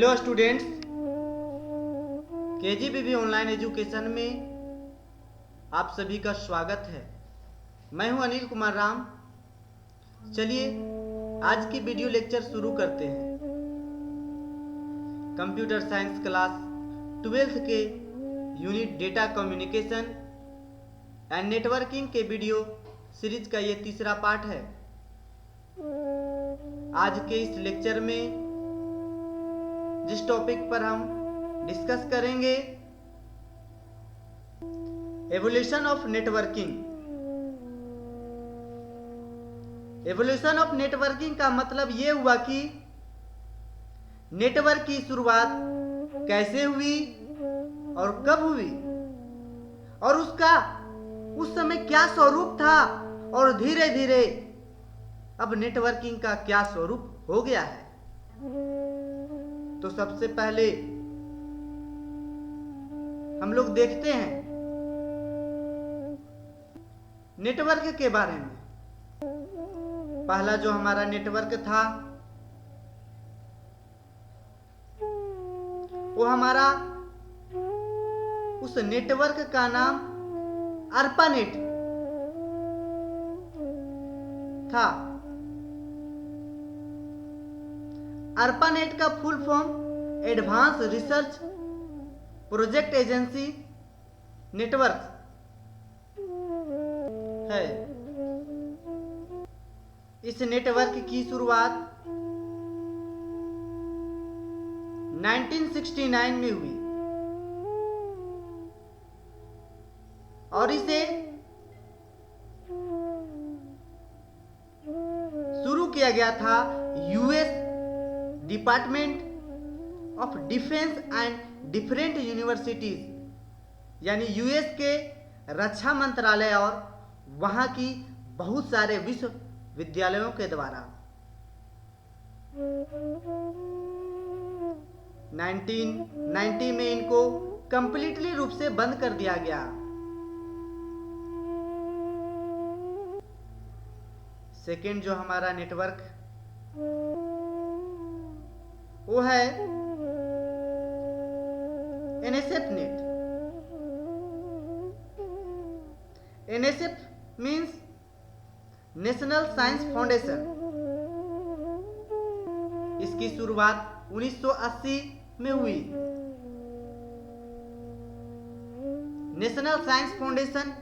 Hello students, KGBV online education में आप सभी का स्वागत है। मैं हूं अनिल कुमार राम। चलिए आज की वीडियो लेक्चर शुरू करते हैं। कंप्यूटर साइंस क्लास 12th के unit data communication and networking के वीडियो सीरीज का ये तीसरा पार्ट है। आज के इस लेक्चर में जिस टॉपिक पर हम डिस्कस करेंगे, evolution of networking. Evolution of networking का मतलब ये हुआ कि नेटवर्क की शुरुआत कैसे हुई और कब हुई और उसका उस समय क्या स्वरूप था और धीरे धीरे अब नेटवर्किंग का क्या स्वरूप हो गया है। तो सबसे पहले हम लोग देखते हैं नेटवर्क के बारे में। पहला जो हमारा नेटवर्क था वो हमारा उस नेटवर्क का नाम ARPANET था। ARPANET का full form advance research project agency network है। इस नेटवर्क की शुरुआत 1969 में हुई और इसे शुरू किया गया था US department of defence and different universities, यानी यूएस के रक्षा मंत्रालय और वहां की बहुत सारे विश्वविद्यालयों के द्वारा 1990 में इनको कंप्लीटली रूप से बंद कर दिया गया। सेकेंड जो हमारा नेटवर्क वो है NSF net. NSF means national science foundation. इसकी शुरुआत 1980 में हुई। नेशनल साइंस फाउंडेशन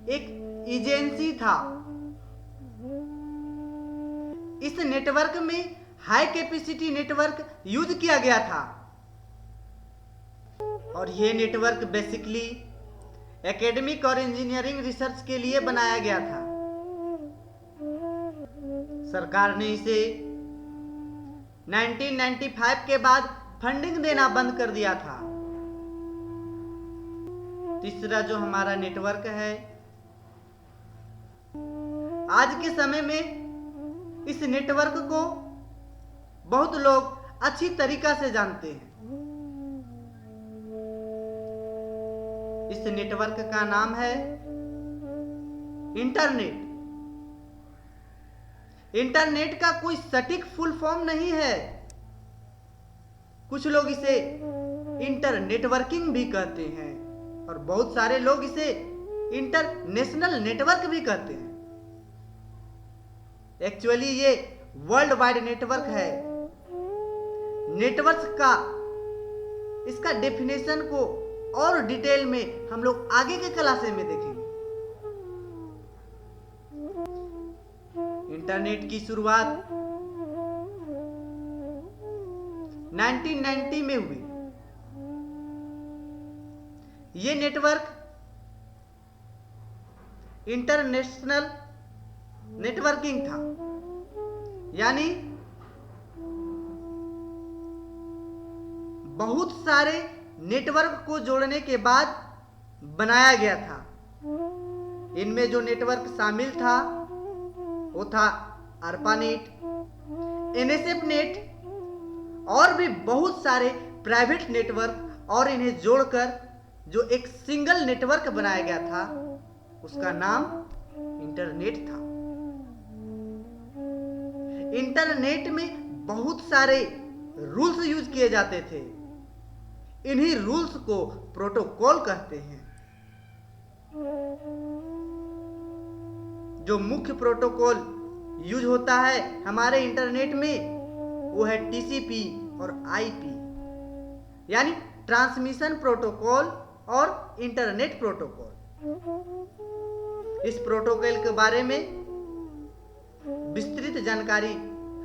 एक एजेंसी था। इस नेटवर्क में हाई कैपेसिटी नेटवर्क यूज किया गया था और यह नेटवर्क बेसिकली एकेडमिक और इंजीनियरिंग रिसर्च के लिए बनाया गया था। सरकार ने इसे 1995 के बाद फंडिंग देना बंद कर दिया था। तीसरा जो हमारा नेटवर्क है, आज के समय में इस नेटवर्क को बहुत लोग अच्छी तरीका से जानते हैं। इस नेटवर्क का नाम है इंटरनेट। इंटरनेट का कोई सटीक फुल फॉर्म नहीं है। कुछ लोग इसे इंटरनेटवर्किंग भी कहते हैं और बहुत सारे लोग इसे इंटरनेशनल नेटवर्क भी कहते हैं। एक्चुअली ये वर्ल्ड वाइड नेटवर्क है। नेटवर्क का इसका डेफिनेशन को और डिटेल में हम लोग आगे के क्लासे में देखेंगे। इंटरनेट की शुरुआत 1990 में हुई। ये नेटवर्क इंटरनेशनल नेटवर्किंग था, यानी बहुत सारे नेटवर्क को जोड़ने के बाद बनाया गया था। इनमें जो नेटवर्क शामिल था वो था ARPANET, NSF नेट और भी बहुत सारे प्राइवेट नेटवर्क, और इन्हें जोड़कर जो एक सिंगल नेटवर्क बनाया गया था उसका नाम इंटरनेट था। इंटरनेट में बहुत सारे रूल्स यूज किए जाते थे। इन्हीं रूल्स को प्रोटोकॉल कहते हैं। जो मुख्य प्रोटोकॉल यूज होता है हमारे इंटरनेट में वो है टीसीपी और आईपी, यानी ट्रांसमिशन प्रोटोकॉल और इंटरनेट प्रोटोकॉल। इस प्रोटोकॉल के बारे में विस्तृत जानकारी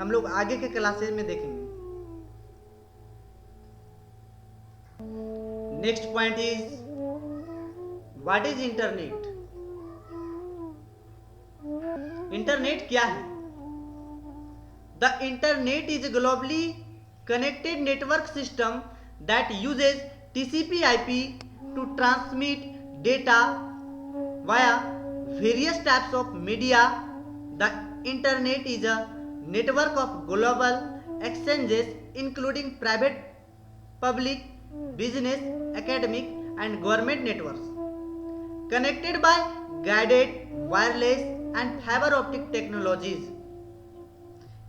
हम लोग आगे के क्लासेस में देखेंगे। Next point is what is internet. Internet क्या है? The internet is globally connected network system that uses TCP/IP to transmit data via various types of media. The internet is a network of global exchanges including private, public, business, academic and government networks connected by guided, wireless and fiber optic technologies.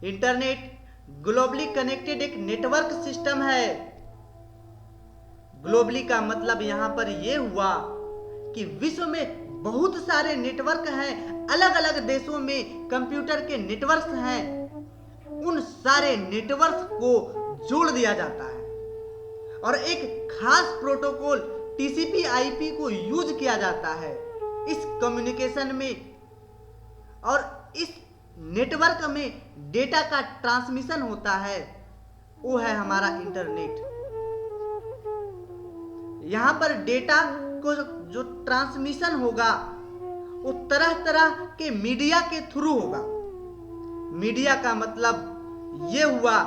Internet globally connected एक network system है। Globally का मतलब यहां पर यह हुआ कि विश्व में बहुत सारे नेटवर्क हैं, अलग अलग देशों में कंप्यूटर के नेटवर्क हैं। उन सारे नेटवर्क को जोड़ दिया जाता है और एक खास प्रोटोकॉल टीसीपी आईपी को यूज किया जाता है इस कम्युनिकेशन में, और इस नेटवर्क में डेटा का ट्रांसमिशन होता है, वो है हमारा इंटरनेट। यहां पर डेटा को जो ट्रांसमिशन होगा वो तरह तरह के मीडिया के थ्रू होगा। मीडिया का मतलब ये हुआ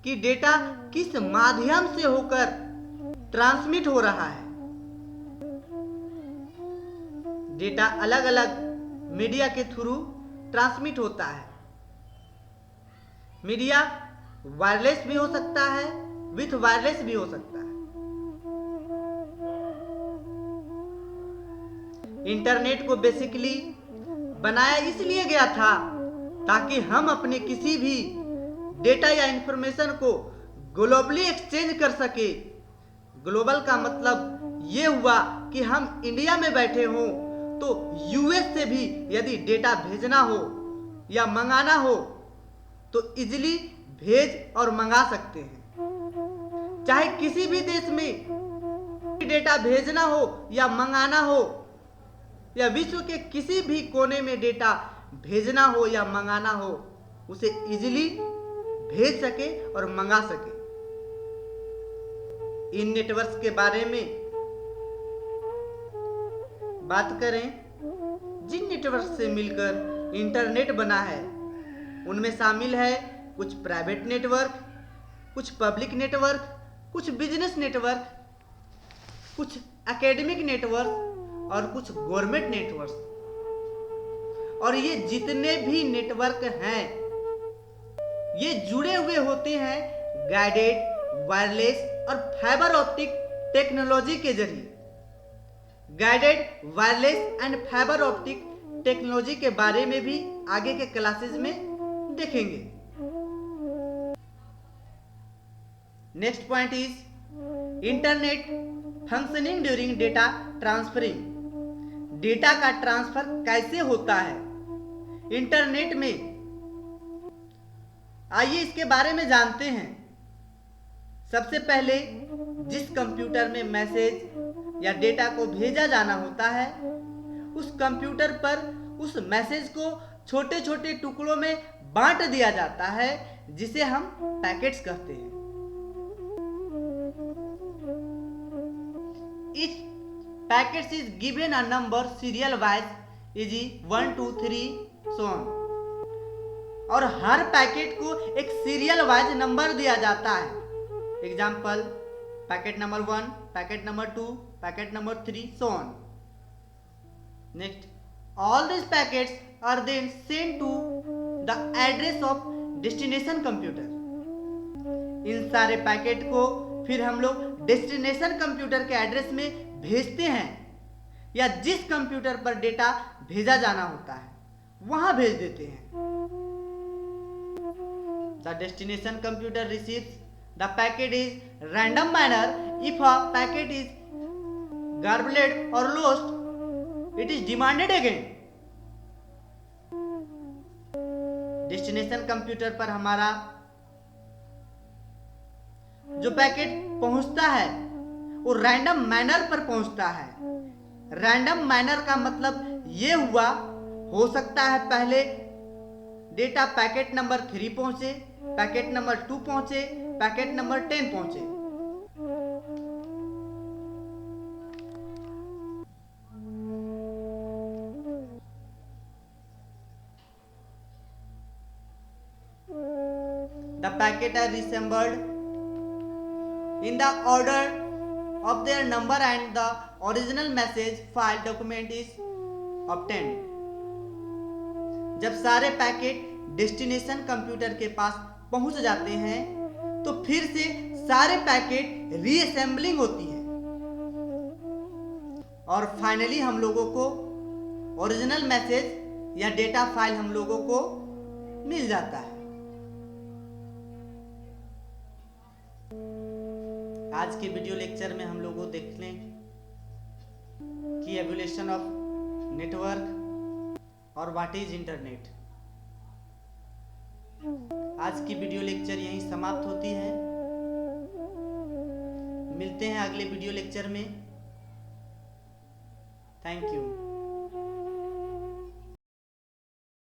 कि डेटा किस माध्यम से होकर ट्रांसमिट हो रहा है। डेटा अलग अलग मीडिया के थ्रू ट्रांसमिट होता है। मीडिया वायरलेस भी हो सकता है, विथ वायरलेस भी हो सकता है। इंटरनेट को बेसिकली बनाया इसलिए गया था ताकि हम अपने किसी भी डेटा या इंफॉर्मेशन को ग्लोबली एक्सचेंज कर सके। ग्लोबल का मतलब ये हुआ कि हम इंडिया में बैठे हों तो यूएस से भी यदि डेटा भेजना हो या मंगाना हो तो इजीली भेज और मंगा सकते हैं। चाहे किसी भी देश में डेटा भेजना हो या मंगाना हो, या विश्व के किसी भी कोने में डेटा भेजना हो या मंगाना हो, उसे इजीली भेज सके और मंगा सके। इन नेटवर्क्स के बारे में बात करें, जिन नेटवर्क से मिलकर इंटरनेट बना है उनमें शामिल है कुछ प्राइवेट नेटवर्क, कुछ पब्लिक नेटवर्क, कुछ बिजनेस नेटवर्क, कुछ एकेडमिक नेटवर्क और कुछ गवर्नमेंट नेटवर्क। और ये जितने भी नेटवर्क हैं ये जुड़े हुए होते हैं गाइडेड, वायरलेस और फाइबर ऑप्टिक टेक्नोलॉजी के जरिए। Guided, wireless and fibre optic technology के बारे में भी आगे के क्लासेस में देखेंगे। Next point is internet functioning during data transferring. Data का ट्रांसफर कैसे होता है इंटरनेट में, आइए इसके बारे में जानते हैं। सबसे पहले जिस कंप्यूटर में मैसेज या डेटा को भेजा जाना होता है उस कंप्यूटर पर उस मैसेज को छोटे छोटे टुकड़ों में बांट दिया जाता है जिसे हम पैकेट्स कहते हैं। इस packets is given a number serial wise is 1 2 3 so on, और हर पैकेट को एक सीरियल वाइज नंबर दिया जाता है। Example, packet number 1, packet number 2, packet number 3 so on. Next, all these packets are then sent to the address of destination computer. इन सारे packet को फिर हम लोग डेस्टिनेशन कंप्यूटर के एड्रेस में भेजते हैं, या जिस कंप्यूटर पर डेटा भेजा जाना होता है वहां भेज देते हैं। The destination computer receives the packet is random manner. If a packet is garbled और lost it is demanded again. Destination computer पर हमारा जो पैकेट पहुंचता है वो रैंडम मैनर पर पहुंचता है। रैंडम मैनर का मतलब ये हुआ, हो सकता है पहले डेटा पैकेट नंबर 3 पहुंचे, पैकेट नंबर 2 पहुंचे, पैकेट नंबर 10 पहुंचे। The packet are reassembled in the order of their number and the original message file document is obtained। जब सारे पैकेट डेस्टिनेशन कंप्यूटर के पास पहुंच जाते हैं तो फिर से सारे पैकेट रीअसेंबलिंग होती है और फाइनली हम लोगों को ओरिजिनल मैसेज या डेटा फाइल हम लोगों को मिल जाता है। आज के वीडियो लेक्चर में हम लोगों देख लें कि एवोल्यूशन ऑफ नेटवर्क और व्हाट इज इंटरनेट। आज की वीडियो लेक्चर यहीं समाप्त होती है। मिलते हैं अगले वीडियो लेक्चर में। Thank you.